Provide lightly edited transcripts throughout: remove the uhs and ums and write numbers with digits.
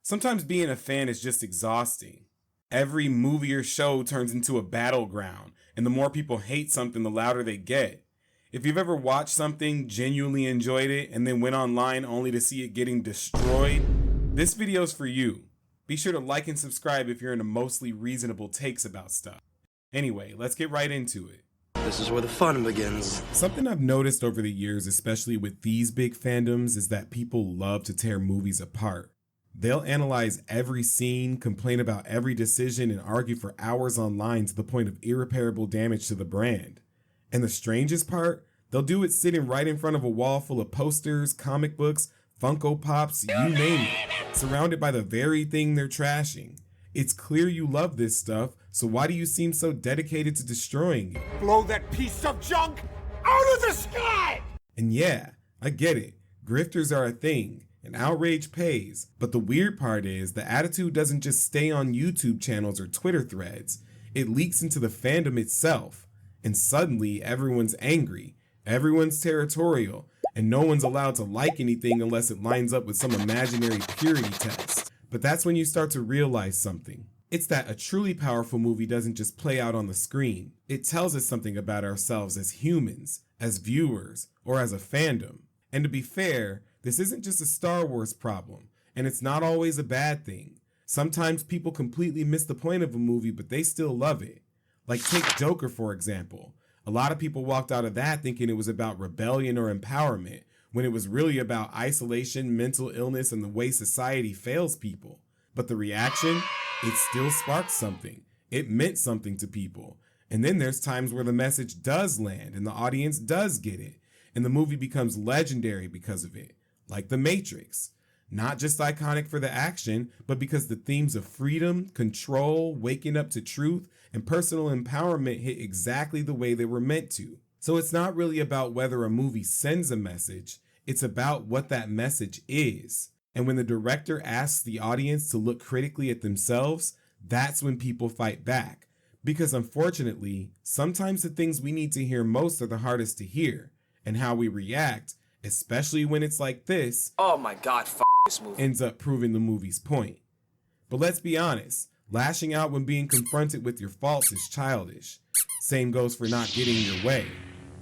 Sometimes being a fan is just exhausting. Every movie or show turns into a battleground, and the more people hate something, the louder they get. If you've ever watched something, genuinely enjoyed it, and then went online only to see it getting destroyed, this video's for you. Be sure to like and subscribe if you're into mostly reasonable takes about stuff. Anyway, let's get right into it. This is where the fun begins. Something I've noticed over the years, especially with these big fandoms, is that people love to tear movies apart. They'll analyze every scene, complain about every decision, and argue for hours online to the point of irreparable damage to the brand. And the strangest part, they'll do it sitting right in front of a wall full of posters, comic books, Funko Pops, you name it, surrounded by the very thing they're trashing. It's clear you love this stuff, so why do you seem so dedicated to destroying it? Blow that piece of junk out of the sky! And yeah, I get it. Grifters are a thing, and outrage pays. But the weird part is, the attitude doesn't just stay on YouTube channels or Twitter threads. It leaks into the fandom itself. And suddenly, everyone's angry, everyone's territorial, and no one's allowed to like anything unless it lines up with some imaginary purity test. But that's when you start to realize something. It's that a truly powerful movie doesn't just play out on the screen. It tells us something about ourselves as humans, as viewers, or as a fandom. And to be fair, this isn't just a Star Wars problem, and it's not always a bad thing. Sometimes people completely miss the point of a movie, but they still love it. Like take Joker, for example. A lot of people walked out of that thinking it was about rebellion or empowerment, when it was really about isolation, mental illness, and the way society fails people. But the reaction, it still sparked something. It meant something to people. And then there's times where the message does land and the audience does get it, and the movie becomes legendary because of it. Like The Matrix. Not just iconic for the action, but because the themes of freedom, control, waking up to truth, and personal empowerment hit exactly the way they were meant to. So it's not really about whether a movie sends a message, it's about what that message is. And when the director asks the audience to look critically at themselves, that's when people fight back. Because unfortunately, sometimes the things we need to hear most are the hardest to hear. And how we react, especially when it's like this, Oh my god, this movie. ends up proving the movie's point. But let's be honest, lashing out when being confronted with your faults is childish. Same goes for not getting your way.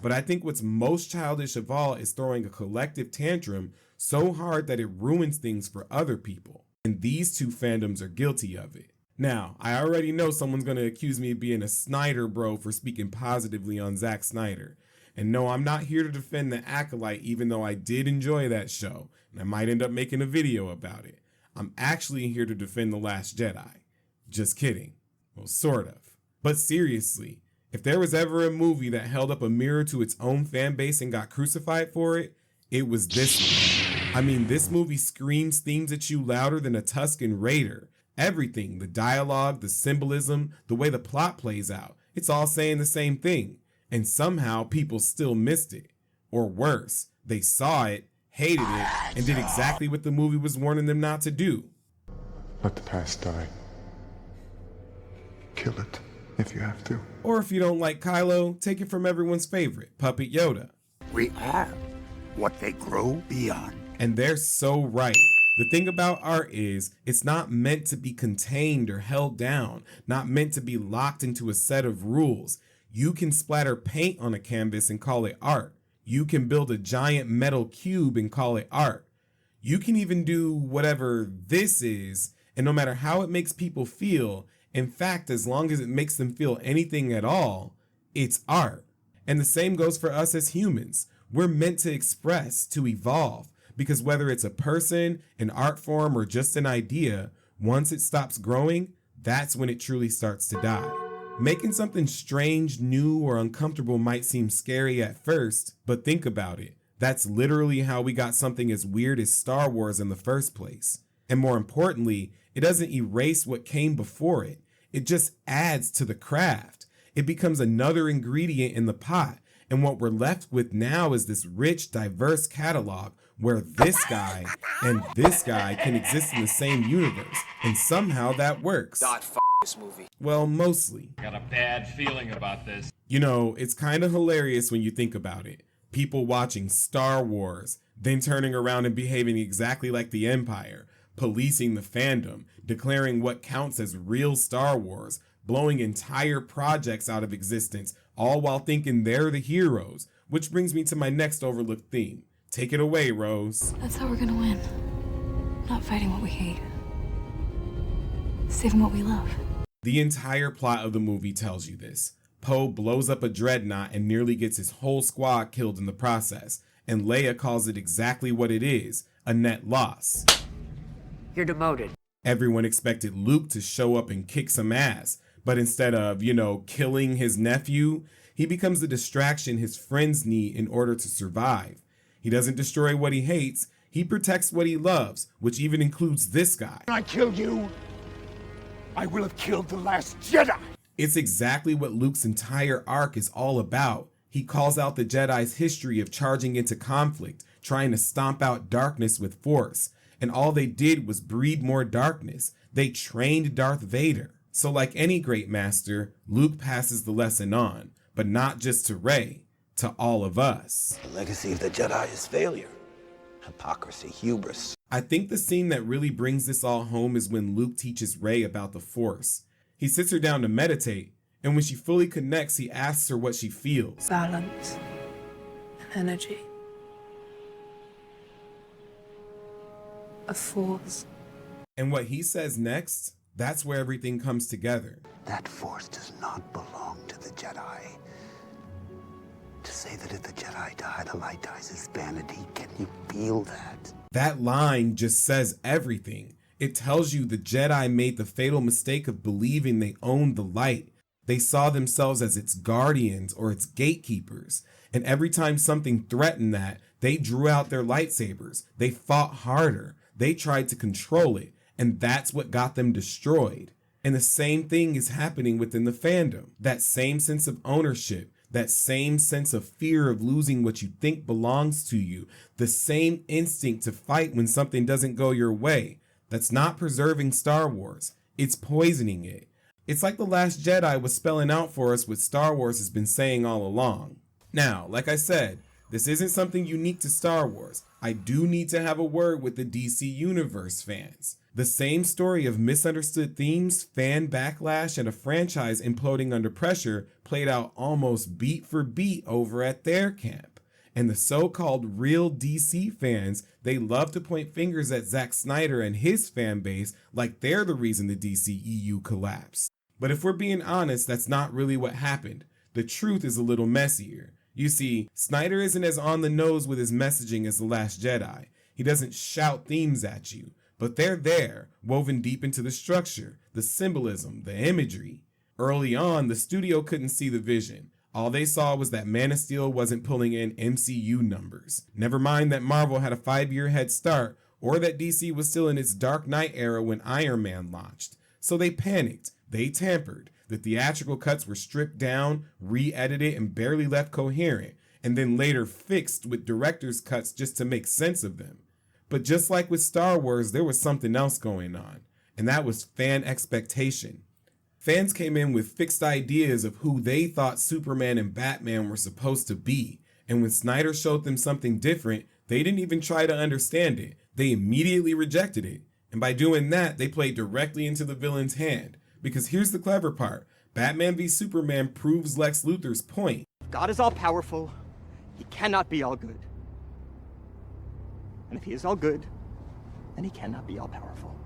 But I think what's most childish of all is throwing a collective tantrum so hard that it ruins things for other people. And these two fandoms are guilty of it. Now, I already know someone's going to accuse me of being a Snyder bro for speaking positively on Zack Snyder. And no, I'm not here to defend The Acolyte, even though I did enjoy that show, and I might end up making a video about it. I'm actually here to defend The Last Jedi. Just kidding. Well, sort of. But seriously, if there was ever a movie that held up a mirror to its own fan base and got crucified for it, it was this one. I mean, this movie screams themes at you louder than a Tusken Raider. Everything, the dialogue, the symbolism, the way the plot plays out, it's all saying the same thing. And somehow people still missed it. Or worse, they saw it, hated it, and did exactly what the movie was warning them not to do. Let the past die. Kill it if you have to. Or if you don't like Kylo, take it from everyone's favorite, Puppet Yoda. We are what they grow beyond. And they're so right. The thing about art is, it's not meant to be contained or held down, not meant to be locked into a set of rules. You can splatter paint on a canvas and call it art. You can build a giant metal cube and call it art. You can even do whatever this is, and no matter how it makes people feel, in fact, as long as it makes them feel anything at all, it's art. And the same goes for us as humans. We're meant to express, to evolve, because whether it's a person, an art form, or just an idea, once it stops growing, that's when it truly starts to die. Making something strange, new, or uncomfortable might seem scary at first, but think about it. That's literally how we got something as weird as Star Wars in the first place. And more importantly, it doesn't erase what came before it. It just adds to the craft. It becomes another ingredient in the pot. And what we're left with now is this rich, diverse catalog where this guy and this guy can exist in the same universe. And somehow that works. This movie. Well, mostly. Got a bad feeling about this. You know, it's kind of hilarious when you think about it. People watching Star Wars, then turning around and behaving exactly like the Empire. policing the fandom, declaring what counts as real Star Wars, blowing entire projects out of existence, all while thinking they're the heroes. Which brings me to my next overlooked theme. Take it away, Rose. That's how we're gonna win. Not fighting what we hate. Saving what we love. The entire plot of the movie tells you this. Poe blows up a dreadnought and nearly gets his whole squad killed in the process, and Leia calls it exactly what it is, a net loss. You're demoted. Everyone expected Luke to show up and kick some ass, but instead of, killing his nephew, he becomes the distraction his friends need in order to survive. He doesn't destroy what he hates, he protects what he loves, which even includes this guy. When I kill you, I will have killed the Last Jedi. It's exactly what Luke's entire arc is all about. He calls out the Jedi's history of charging into conflict, trying to stomp out darkness with force. And all they did was breed more darkness. They trained Darth Vader. So like any great master, Luke passes the lesson on, but not just to Rey, to all of us. The legacy of the Jedi is failure, hypocrisy, hubris. I think the scene that really brings this all home is when Luke teaches Rey about the Force. He sits her down to meditate, and when she fully connects, he asks her what she feels. Balance. Energy. A force. And what he says next, that's where everything comes together. That force does not belong to the Jedi. To say that if the Jedi die, the light dies is vanity. Can you feel that? That line just says everything. It tells you the Jedi made the fatal mistake of believing they owned the light. They saw themselves as its guardians or its gatekeepers. And every time something threatened that, they drew out their lightsabers. They fought harder. They tried to control it. And that's what got them destroyed. And the same thing is happening within the fandom. That same sense of ownership, that same sense of fear of losing what you think belongs to you, the same instinct to fight when something doesn't go your way. That's not preserving Star Wars. It's poisoning it. It's like The Last Jedi was spelling out for us what Star Wars has been saying all along. Now, like I said, this isn't something unique to Star Wars. I do need to have a word with the DC Universe fans. The same story of misunderstood themes, fan backlash, and a franchise imploding under pressure played out almost beat for beat over at their camp. And the so-called real DC fans, they love to point fingers at Zack Snyder and his fan base like they're the reason the DCEU collapsed. But if we're being honest, that's not really what happened. The truth is a little messier. You see, Snyder isn't as on the nose with his messaging as The Last Jedi. He doesn't shout themes at you, but they're there, woven deep into the structure, the symbolism, the imagery. Early on, the studio couldn't see the vision. All they saw was that Man of Steel wasn't pulling in MCU numbers. Never mind that Marvel had a 5-year head start, or that DC was still in its Dark Knight era when Iron Man launched. So they panicked, they tampered. The theatrical cuts were stripped down, re-edited, and barely left coherent, and then later fixed with director's cuts just to make sense of them. But just like with Star Wars, there was something else going on, and that was fan expectation. Fans came in with fixed ideas of who they thought Superman and Batman were supposed to be, and when Snyder showed them something different, they didn't even try to understand it. They immediately rejected it, and by doing that, they played directly into the villain's hand. Because here's the clever part, Batman v Superman proves Lex Luthor's point. God is all powerful, he cannot be all good. And if he is all good, then he cannot be all powerful.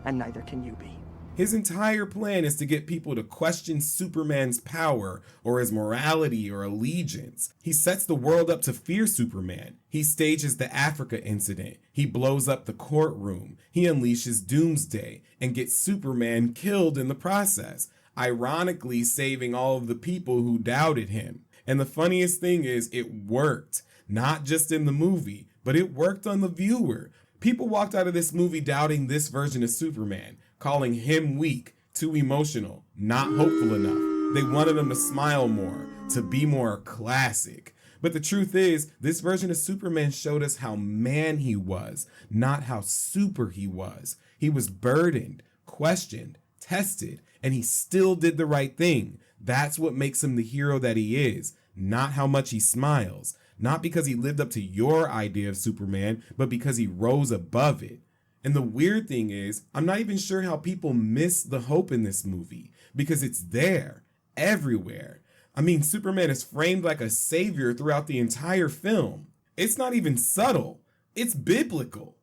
And neither can you be. His entire plan is to get people to question Superman's power or his morality or allegiance. He sets the world up to fear Superman. He stages the Africa incident. He blows up the courtroom. He unleashes Doomsday and gets Superman killed in the process, ironically saving all of the people who doubted him. And the funniest thing is it worked, not just in the movie, but it worked on the viewer. People walked out of this movie doubting this version of Superman, calling him weak, too emotional, not hopeful enough. They wanted him to smile more, to be more classic. But the truth is, this version of Superman showed us how man he was, not how super he was. He was burdened, questioned, tested, and he still did the right thing. That's what makes him the hero that he is, not how much he smiles. Not because he lived up to your idea of Superman, but because he rose above it. And the weird thing is, I'm not even sure how people miss the hope in this movie, because it's there, everywhere. I mean, Superman is framed like a savior throughout the entire film. It's not even subtle, it's biblical.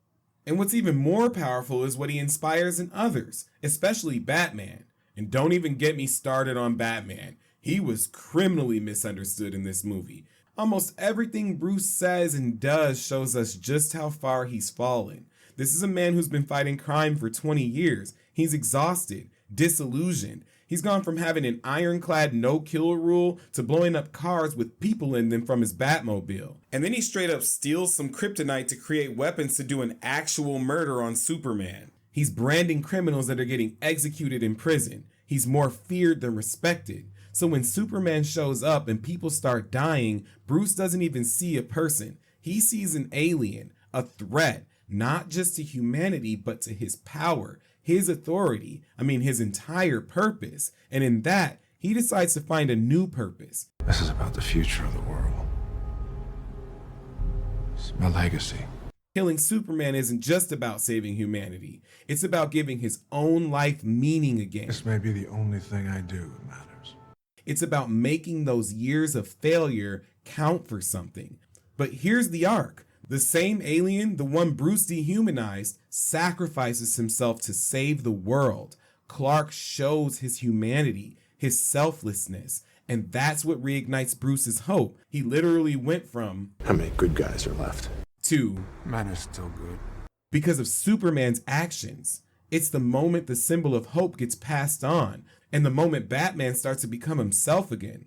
And what's even more powerful is what he inspires in others, especially Batman. And don't even get me started on Batman. He was criminally misunderstood in this movie. Almost everything Bruce says and does shows us just how far he's fallen. This is a man who's been fighting crime for 20 years. He's exhausted, disillusioned. He's gone from having an ironclad no-kill rule to blowing up cars with people in them from his Batmobile. And then he straight up steals some kryptonite to create weapons to do an actual murder on Superman. He's branding criminals that are getting executed in prison. He's more feared than respected. So when Superman shows up and people start dying, Bruce doesn't even see a person. He sees an alien, a threat, not just to humanity, but to his power, his authority, his entire purpose. And in that, he decides to find a new purpose. This is about the future of the world. It's my legacy. Killing Superman isn't just about saving humanity. It's about giving his own life meaning again. This may be the only thing I do that matters. It's about making those years of failure count for something. But here's the arc. The same alien, the one Bruce dehumanized, sacrifices himself to save the world. Clark shows his humanity, his selflessness, and that's what reignites Bruce's hope. He literally went from How many good guys are left? to Man is still good. because of Superman's actions. It's the moment the symbol of hope gets passed on, and the moment Batman starts to become himself again.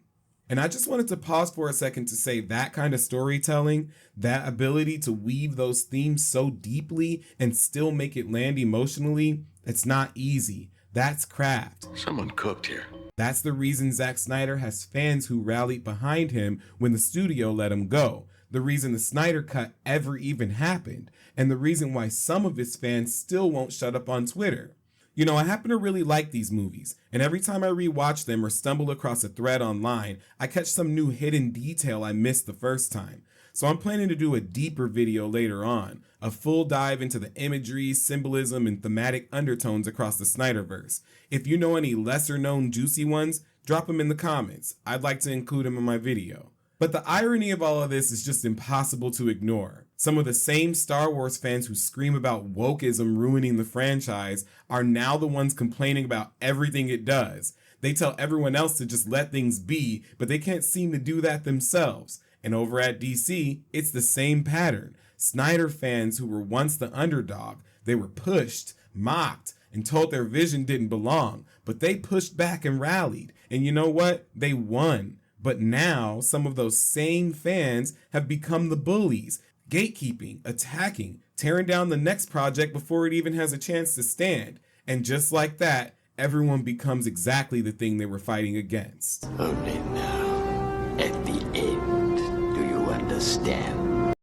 And I just wanted to pause for a second to say that kind of storytelling, that ability to weave those themes so deeply and still make it land emotionally, it's not easy. That's craft. Someone cooked here. That's the reason Zack Snyder has fans who rallied behind him when the studio let him go. The reason the Snyder Cut ever even happened, and the reason why some of his fans still won't shut up on Twitter. You know, I happen to really like these movies, and every time I rewatch them or stumble across a thread online, I catch some new hidden detail I missed the first time. So I'm planning to do a deeper video later on, a full dive into the imagery, symbolism, and thematic undertones across the Snyderverse. If you know any lesser known juicy ones, drop them in the comments. I'd like to include them in my video. But the irony of all of this is just impossible to ignore. Some of the same Star Wars fans who scream about wokeism ruining the franchise are now the ones complaining about everything it does. They tell everyone else to just let things be, but they can't seem to do that themselves. And over at DC, it's the same pattern. Snyder fans who were once the underdog, they were pushed, mocked, and told their vision didn't belong, but they pushed back and rallied. And you know what? They won. But now, some of those same fans have become the bullies, gatekeeping, attacking, tearing down the next project before it even has a chance to stand. And just like that, everyone becomes exactly the thing they were fighting against. Only now, at the end, do you understand?